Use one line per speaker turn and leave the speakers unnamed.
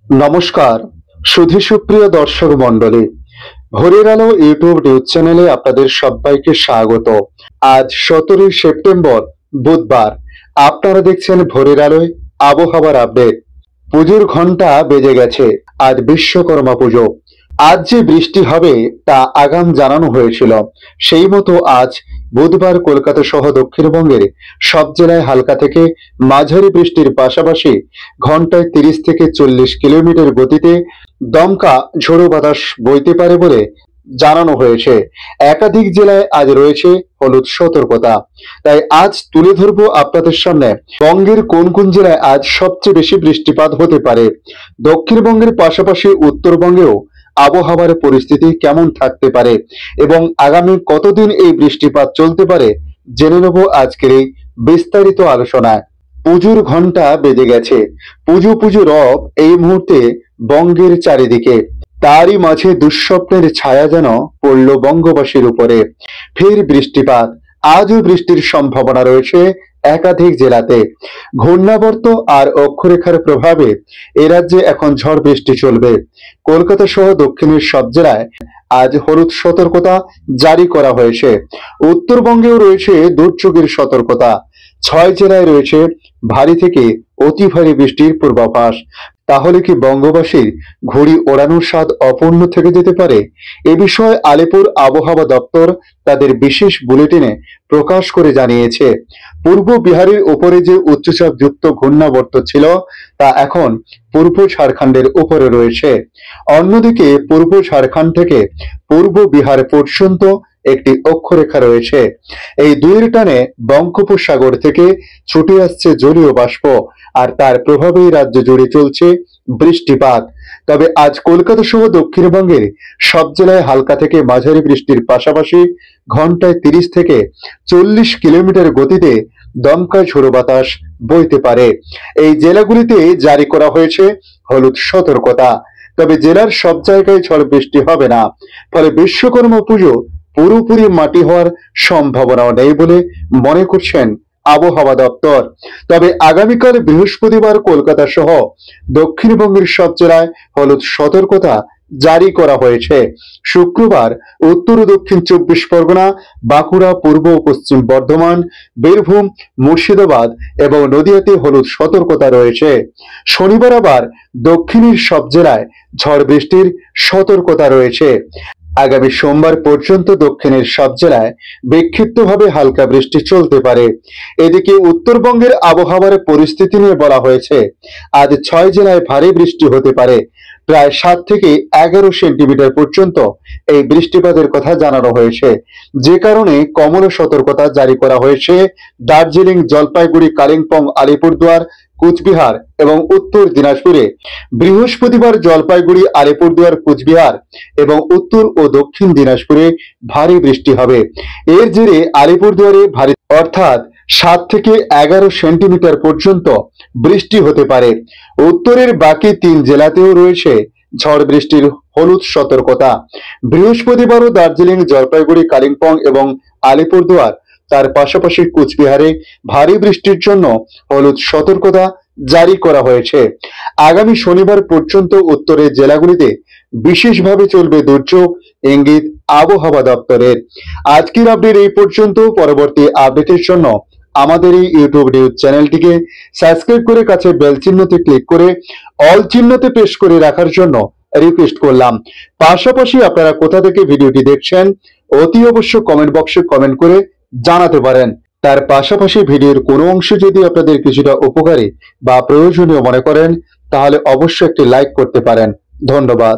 নমস্কার সুধী সুপ্রিয় দর্শক মণ্ডলী, ভোরের আলো ইউটিউব নিউজ চ্যানেলে আপনাদের সবাইকে স্বাগত। আজ 17 সেপ্টেম্বর বুধবার। আপনারা দেখছেন ভোরের আলোয় আবহাওয়ার আপডেট। পুজোর ঘন্টা বেজে গেছে। আজ বিশ্বকর্মা পুজো। আজ যে বৃষ্টি হবে তা আগাম জানানো হয়েছিল। সেই মতো আজ বুধবার কলকাতা সহ দক্ষিণবঙ্গের সব জেলায় হালকা থেকে মাঝারি বৃষ্টির পাশাপাশি ঘন্টায় 30 থেকে 40 কিলোমিটার গতিতে দমকা ঝোড়ো বাতাস বইতে পারে বলে জানানো হয়েছে। একাধিক জেলায় আজ রয়েছে হলুদ সতর্কতা। তাই আজ তুলে ধরবো আপনাদের সামনে বঙ্গের কোন কোন জেলায় আজ সবচেয়ে বেশি বৃষ্টিপাত হতে পারে। দক্ষিণবঙ্গের পাশাপাশি উত্তরবঙ্গেও আবহাওয়ার পরিস্থিতি কেমন থাকতে পারে এবং আগামী কতদিন এই বৃষ্টিপাত চলতে পারে জেনে নেব আজকের এই বিস্তারিত আলোচনায়। পুজোর ঘন্টা বেজে গেছে। পুজো পুজো রব এই মুহূর্তে বঙ্গের চারিদিকে। তারই মাঝে দুঃস্বপ্নের ছায়া যেন পড়ল বঙ্গবাসীর উপরে। ফের বৃষ্টিপাত। আজও বৃষ্টির সম্ভাবনা রয়েছে একাধিক জেলাতে। ঘূর্ণাবর্ত আর অক্ষরেখার প্রভাবে এ রাজ্যে এখন ঝড় বৃষ্টি চলবে। কলকাতা সহ দক্ষিণের সব জেলায় আজ হলুদ সতর্কতা জারি করা হয়েছে। উত্তরবঙ্গেও রয়েছে দুর্যোগের সতর্কতা। 6 জেলায় রয়েছে ভারী থেকে অতি ভারী বৃষ্টির পূর্বাভাস। তাহলে কি বঙ্গবাসীর ঘুড়ি ওড়ানোর স্বাদ অপূর্ণ থেকে যেতে পারে? এ বিষয়ে আলিপুর আবহাওয়া দপ্তর তাদের বিশেষ বুলেটিনে প্রকাশ করে জানিয়েছে, পূর্ব বিহারের উপরে যে উচ্চচাপ যুক্ত ঘূর্ণাবর্ত ছিল তা এখন পূর্ব ঝাড়খণ্ডের উপরে রয়েছে। অন্যদিকে পূর্ব ঝাড়খণ্ড থেকে পূর্ব বিহার পর্যন্ত একটি অক্ষরেখা রয়েছে। এই দুইয়ের টানে বঙ্গোপসাগর থেকে ছুটে আসছে জলীয় বাষ্প, আর তার প্রভাবেই রাজ্য জুড়ে চলছে বৃষ্টিপাত। তবে আজ কলকাতা সহ দক্ষিণবঙ্গের সব জেলায় হালকা থেকে মাঝারি বৃষ্টির পাশাপাশি ঘন্টায় 30 থেকে 40 কিলোমিটার গতিতে দমকা ঝোড়ো বাতাস বইতে পারে। এই জেলাগুলিতে জারি করা হয়েছে হলুদ সতর্কতা। তবে জেলার সব জায়গায় ঝড় বৃষ্টি হবে না, ফলে বিশ্বকর্মা পুজো পুরোপুরি মাটি হওয়ার সম্ভাবনাও নেই বলে মনে করছেন আবহাওয়া দপ্তর। তবে আগামীকাল বৃহস্পতিবার কলকাতা সহ দক্ষিণবঙ্গের সব জেলায় হলুদ সতর্কতা জারি করা হয়েছে। শুক্রবার উত্তর ও দক্ষিণ 24 পরগনা, বাঁকুড়া, পূর্ব ও পশ্চিম বর্ধমান, বীরভূম, মুর্শিদাবাদ এবং নদিয়াতে হলুদ সতর্কতা রয়েছে। শনিবার আবার দক্ষিণের সব জেলায় ঝড় বৃষ্টির সতর্কতা রয়েছে। আগামী সোমবার পর্যন্ত দক্ষিণের সব জেলায় বিক্ষিপ্তভাবে হালকা বৃষ্টি চলতে পারে। এদিকে উত্তরবঙ্গের আবহাওয়ার পরিস্থিতি নিয়ে বলা হয়েছে, আজ 6 জেলায় ভারী বৃষ্টি হতে পারে। প্রায় 7 থেকে 11 সেন্টিমিটার পর্যন্ত এই বৃষ্টিপাতের কথা জানানো হয়েছে, যে কারণে কমলা সতর্কতা জারি করা হয়েছে দার্জিলিং, জলপাইগুড়ি, কালিম্পং, আলিপুরদুয়ার, কুচবিহার এবং উত্তর দিনাজপুরে। বৃহস্পতিবার জলপাইগুড়ি, আলিপুরদুয়ার, কুচবিহার এবং উত্তর ও দক্ষিণ দিনাজপুরে ভারী বৃষ্টি হবে। এর জেরে আলিপুরদুয়ারে ভারী অর্থাৎ 7 থেকে 11 সেন্টিমিটার পর্যন্ত বৃষ্টি হতে পারে। উত্তরের বাকি 3 জেলাতেও রয়েছে ঝড় বৃষ্টির হলুদ সতর্কতা। বৃহস্পতিবারও দার্জিলিং, জলপাইগুড়ি, কালিম্পং এবং আলিপুরদুয়ার, তার পাশাপাশি কুচবিহারে ভারী বৃষ্টির জন্য হলুদ সতর্কতা জারি করা হয়েছে। আগামী শনিবার পর্যন্ত উত্তরের জেলাগুলিতে বিশেষভাবে চলবে দুর্যোগ, ইঙ্গিত আবহাওয়া দপ্তরের। আজকের আপডেট এই পর্যন্ত। পরবর্তী আপডেটের জন্য আমাদের এই ইউটিউব নিউজ চ্যানেলটিকে সাবস্ক্রাইব করে কাছে বেল চিহ্নতে ক্লিক করে অল চিহ্নতে প্রেস করে রাখার জন্য রিকোয়েস্ট করলাম। পাশাপাশি আপনারা কোথা থেকে ভিডিওটি দেখছেন অতি অবশ্য কমেন্ট বক্সে কমেন্ট করে জানাতে পারেন। তার পাশাপাশি ভিডিওর কোনো অংশ যদি আপনাদের কিছুটা উপকারী বা প্রয়োজনীয় মনে করেন তাহলে অবশ্যই একটি লাইক করতে পারেন। ধন্যবাদ।